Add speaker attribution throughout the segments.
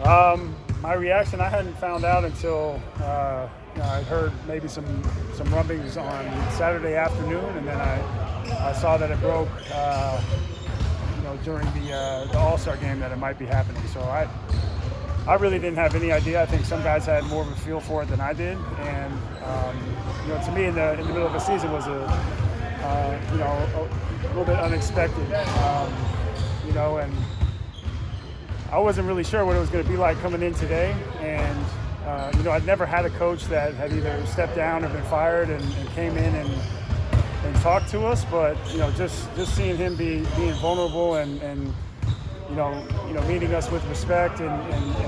Speaker 1: My reaction, I hadn't found out until I heard maybe some rumblings on Saturday afternoon, and then I saw that it broke, during the All-Star game that it might be happening. So I really didn't have any idea. I think some guys had more of a feel for it than I did, and to me, in the middle of the season was a little bit unexpected. And I wasn't really sure what it was going to be like coming in today, and I'd never had a coach that had either stepped down or been fired and came in and talked to us. But just seeing him being vulnerable and meeting us with respect and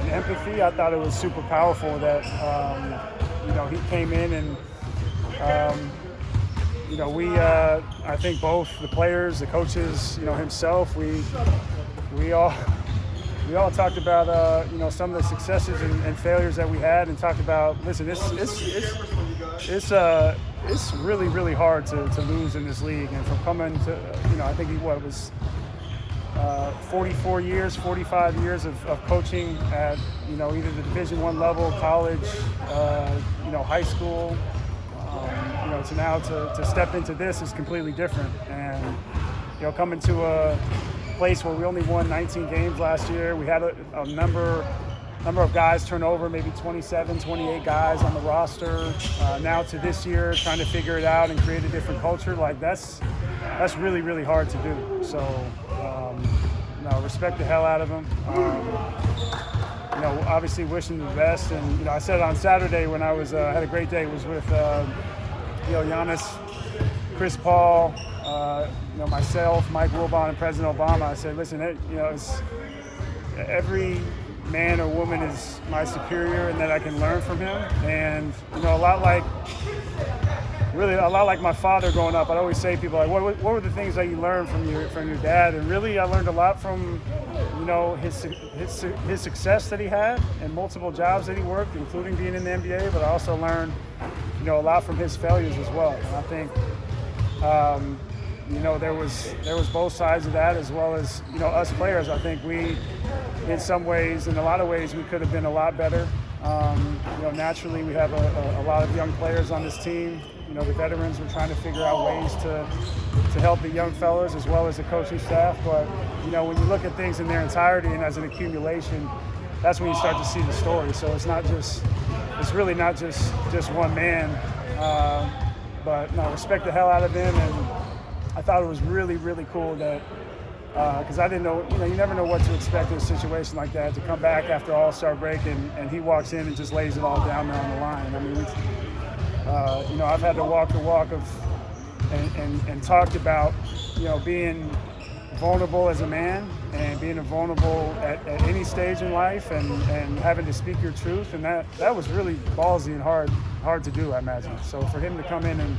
Speaker 1: empathy, I thought it was super powerful that he came in and I think both the players, the coaches, himself, we all talked about some of the successes and failures that we had, and talked about, listen, it's really, really hard to lose in this league. And from coming to, I think he was 44 years, 45 years of coaching at either the Division I level, college, high school, to now to step into this is completely different. And coming to a place where we only won 19 games last year, we had a number of guys turn over, maybe 27, 28 guys on the roster. Now to this year, trying to figure it out and create a different culture, like that's really, really hard to do. So, respect the hell out of him. Obviously wishing the best. And I said it on Saturday when I was had a great day. Was with Giannis, Chris Paul, myself, Mike Wilbon, and President Obama. I said, listen, it's every man or woman is my superior, and that I can learn from him. And a lot like my father growing up. I'd always say to people, like, what were the things that you learned from your dad? And really, I learned a lot from his success that he had and multiple jobs that he worked, including being in the NBA. But I also learned a lot from his failures as well. And I think there was both sides of that, as well as us players. I think we, in some ways, in a lot of ways, we could have been a lot better. Naturally, we have a lot of young players on this team. The veterans were trying to figure out ways to help the young fellas as well as the coaching staff. But when you look at things in their entirety and as an accumulation, that's when you start to see the story. So it's really not just one man. But no, respect the hell out of him, and I thought it was really, really cool that because I didn't know, you never know what to expect in a situation like that, to come back after All-Star break and he walks in and just lays it all down there on the line. I mean, I've had to walk the walk of and talked about, being vulnerable as a man and being vulnerable at any stage in life and having to speak your truth, and that was really ballsy and hard to do, I imagine. So for him to come in and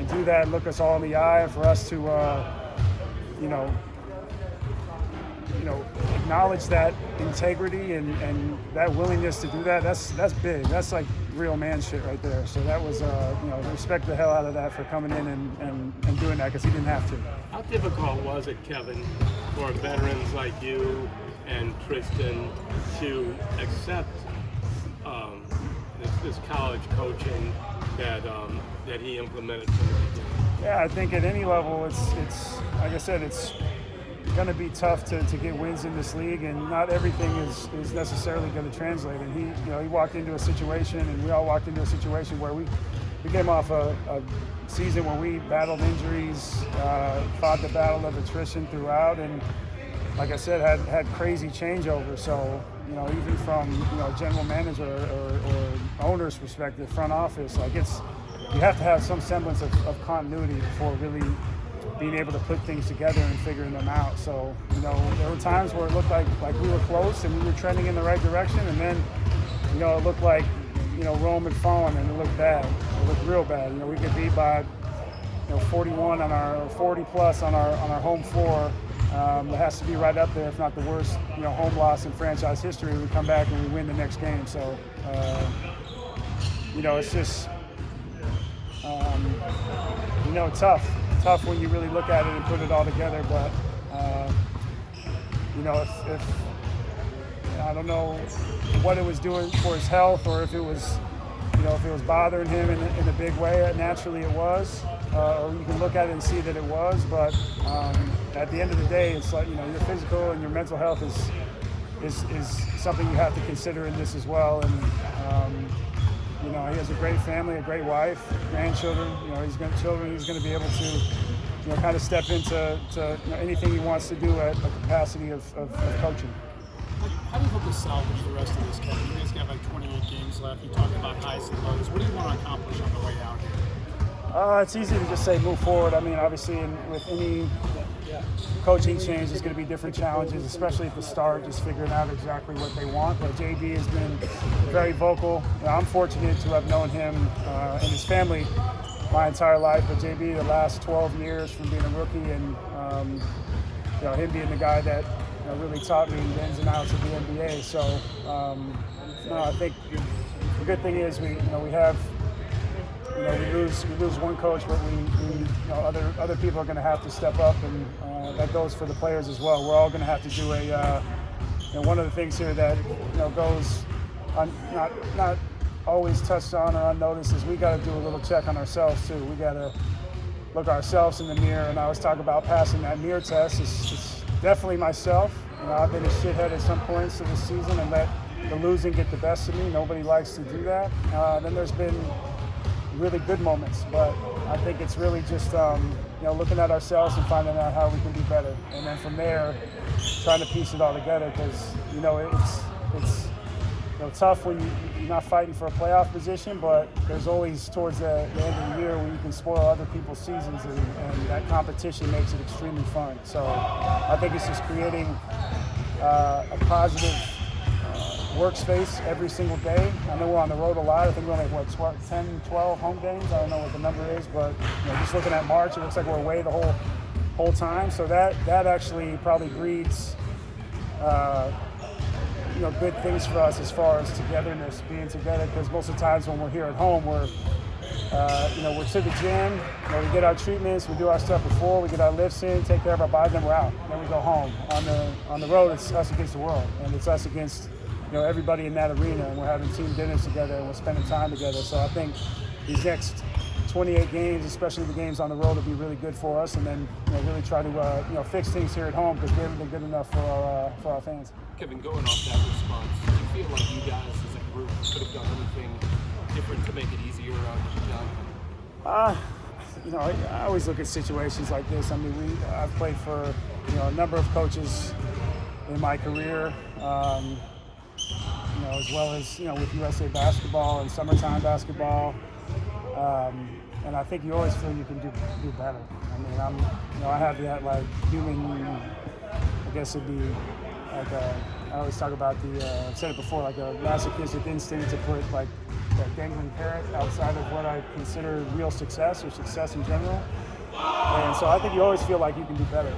Speaker 1: do that, look us all in the eye, and for us to acknowledge that integrity and that willingness to do that, that's big. That's like real man shit right there. So that was, respect the hell out of that for coming in and doing that, because he didn't have to.
Speaker 2: How difficult was it, Kevin, for veterans like you and Tristan to accept this college coaching that he implemented from the beginning?
Speaker 1: Yeah, I think at any level, it's like I said, it's going to be tough to get wins in this league, and not everything is necessarily going to translate. And he walked into a situation, and we all walked into a situation where we came off a season where we battled injuries, fought the battle of attrition throughout, and like I said, had crazy changeover. So even from general manager or owner's perspective, front office, like you have to have some semblance of continuity before really being able to put things together and figuring them out. So, there were times where it looked like we were close and we were trending in the right direction, and then, it looked like, Rome had fallen, and it looked bad. It looked real bad. We get beat by, 41 on our 40 plus on our home floor. It has to be right up there, if not the worst, home loss in franchise history. We come back and we win the next game. So, it's just, tough when you really look at it and put it all together. But if I don't know what it was doing for his health, or if it was, if it was bothering him in a big way. Naturally, it was, or you can look at it and see that it was. But at the end of the day, it's like, your physical and your mental health is something you have to consider in this as well. And he has a great family, a great wife, grandchildren. He's going to be able to, kind of step into anything he wants to do at the capacity of coaching.
Speaker 3: How do you hope to salvage the rest of this, Kevin? You guys got like 28 games left. You talked about highs and lows. What do you want to accomplish on the way out here?
Speaker 1: It's easy to just say move forward. I mean, obviously, with any coaching change, there's going to be different challenges, especially at the start, just figuring out exactly what they want. But JB has been very vocal. I'm fortunate to have known him and his family my entire life. But JB, the last 12 years from being a rookie, and him being the guy that really taught me the ins and outs of the NBA. So, I think the good thing is we have. We lose one coach, but other people are going to have to step up, and that goes for the players as well. We're all going to have to do one of the things here that goes not always touched on or unnoticed is we got to do a little check on ourselves too. We got to look ourselves in the mirror, and I always talk about passing that mirror test. It's definitely myself. I've been a shithead at some points of the season and let the losing get the best of me. Nobody likes to do that. Then there's been really good moments, but I think it's really just looking at ourselves and finding out how we can do better, and then from there trying to piece it all together, because it's tough when you're not fighting for a playoff position, but there's always towards the end of the year when you can spoil other people's seasons, and that competition makes it extremely fun. So I think it's just creating a positive workspace every single day. I know we're on the road a lot. I think we're only 10, 12 home games. I don't know what the number is, but just looking at March, it looks like we're away the whole time. So that actually probably breeds good things for us as far as togetherness, being together. Because most of the times when we're here at home, we're to the gym. We get our treatments, we do our stuff before, we get our lifts in, take care of our body, then we're out. Then we go home. On the road, it's us against the world, and it's us against everybody in that arena, and we're having team dinners together, and we're spending time together. So I think these next 28 games, especially the games on the road, will be really good for us, and then really try to fix things here at home, because we haven't been good enough for our fans.
Speaker 2: Kevin, going off that response, do you feel like you guys as a group could have done anything different to make it easier on John?
Speaker 1: I always look at situations like this. I mean, I've played for a number of coaches in my career. As well as with USA basketball and summertime basketball, and I think you always feel you can do better. I mean, I have that human. I guess it'd be like I always talk about I've said it before, like a masochistic instinct to put that dangling carrot outside of what I consider real success, or success in general. And so I think you always feel like you can do better.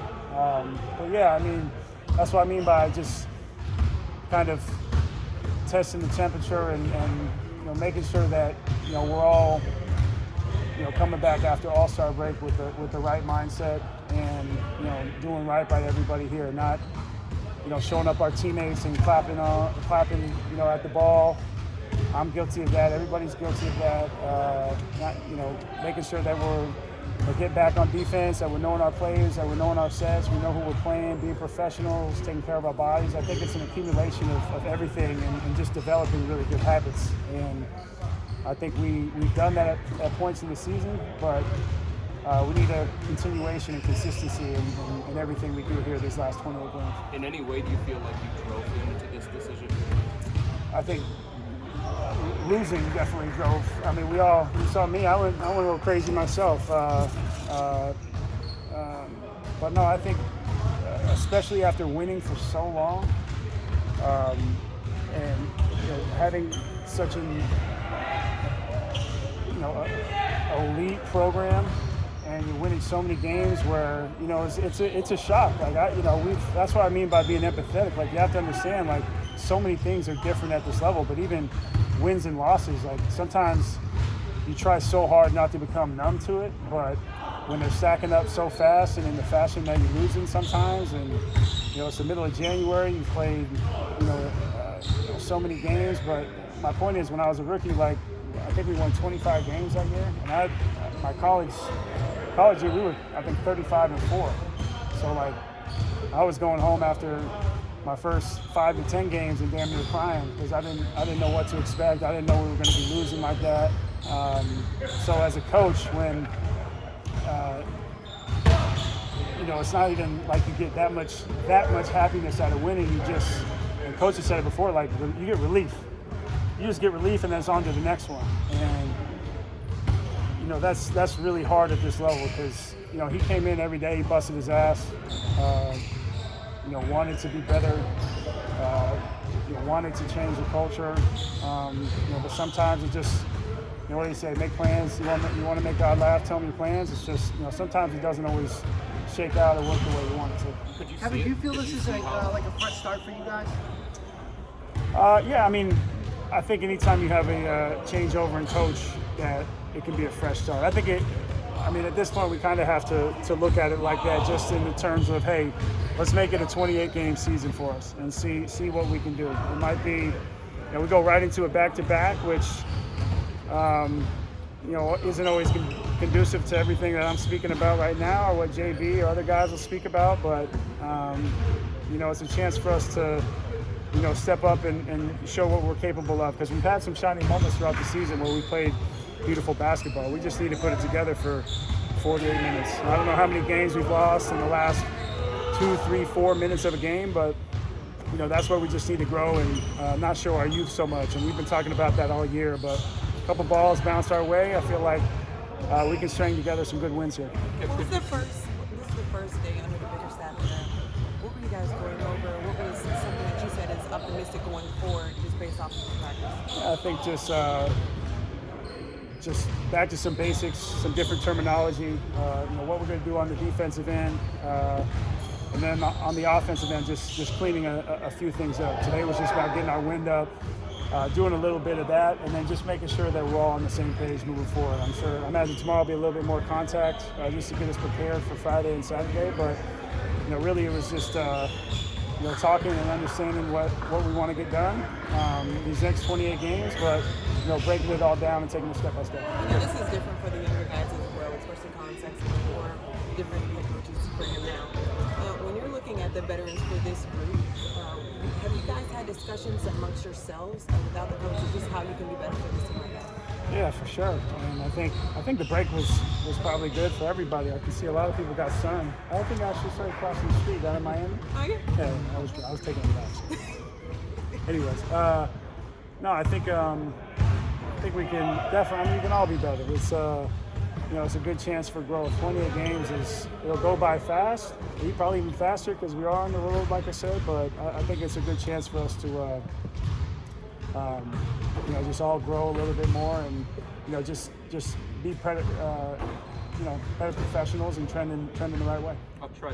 Speaker 1: But yeah, I mean, that's what I mean by just kind of testing the temperature and making sure that we're all coming back after All-Star break with the right mindset, and doing right by everybody here, not showing up our teammates and clapping at the ball. I'm guilty of that. Everybody's guilty of that. Making sure that we're getting back on defense, that we're knowing our plays, that we're knowing our sets, we know who we're playing, being professionals, taking care of our bodies. I think it's an accumulation of everything, and just developing really good habits. And I think we've done that at points in the season, but we need a continuation and consistency in everything we do here these last 28 games.
Speaker 2: In any way, do you feel like you drove him to this decision?
Speaker 1: I think losing definitely drove. I mean, you saw me. I went a little crazy myself. But no, I think especially after winning for so long, and having such an elite program, and you're winning so many games where it's a shock. That's what I mean by being empathetic. Like, you have to understand, so many things are different at this level, but even wins and losses, sometimes you try so hard not to become numb to it, but when they're stacking up so fast and in the fashion that you're losing sometimes, and it's the middle of January, you've played so many games, but my point is, when I was a rookie, like I think we won 25 games that year, and my college year we were I think 35-4. So like I was going home after my first 5 to 10 games and damn near crying because I didn't know what to expect. I didn't know we were going to be losing like that. So as a coach, when it's not even like you get that much happiness out of winning. You just, and coach has said it before, like you get relief. You just get relief, and then it's on to the next one. And that's really hard at this level because he came in every day, he busted his ass. Wanted to be better. Wanted to change the culture. But sometimes it just, what do you say? Make plans. You want to make God laugh. Tell me your plans. It's just, sometimes it doesn't always shake out or work the way you want it to.
Speaker 4: Kevin, do you feel this is like a fresh start for you guys?
Speaker 1: Yeah, I mean, I think anytime you have a changeover in coach, that it can be a fresh start. I think at this point we kind of have to look at it like that, just in the terms of, hey, let's make it a 28-game season for us and see what we can do. It might be, we go right into a back-to-back, which isn't always conducive to everything that I'm speaking about right now or what JB or other guys will speak about, but it's a chance for us to step up and show what we're capable of, because we've had some shining moments throughout the season where we played beautiful basketball. We just need to put it together for 48 minutes. I don't know how many games we've lost in the last 2, 3, 4 minutes of a game, but that's where we just need to grow and not show our youth so much. And we've been talking about that all year, but a couple balls bounced our way. I feel like we can string together some good wins here.
Speaker 5: This is the first day under the bigger staff. What were you guys going over? What was something that you said is optimistic going forward, just based off of the practice?
Speaker 1: Yeah, I think just back to some basics, some different terminology. What we're going to do on the defensive end, and then on the offensive end, just cleaning a few things up. Today was just about getting our wind up. Doing a little bit of that, and then just making sure that we're all on the same page moving forward. I imagine tomorrow will be a little bit more contact, just to get us prepared for Friday and Saturday. But really, it was just talking and understanding what we want to get done these next 28 games. But breaking it all down and taking it step by step.
Speaker 5: This is different for the younger guys as well, especially context and more different head coaches for him now. When you're looking at the veterans for this group, have you guys had discussions amongst yourselves without the coaches, just how you can be better for this team right now?
Speaker 1: Yeah, for sure. I think the break was probably good for everybody. I can see a lot of people got sun. I think I actually started crossing the street down in Miami.
Speaker 5: Oh, yeah?
Speaker 1: Yeah, I was taking it out. Anyways, no, I think we can definitely. We can all be better. It's a good chance for growth. 28 games it'll go by fast. Probably even faster because we are on the road, like I said. But I think it's a good chance for us to, just all grow a little bit more and just be better professionals and trend in the right way.
Speaker 2: I'll try.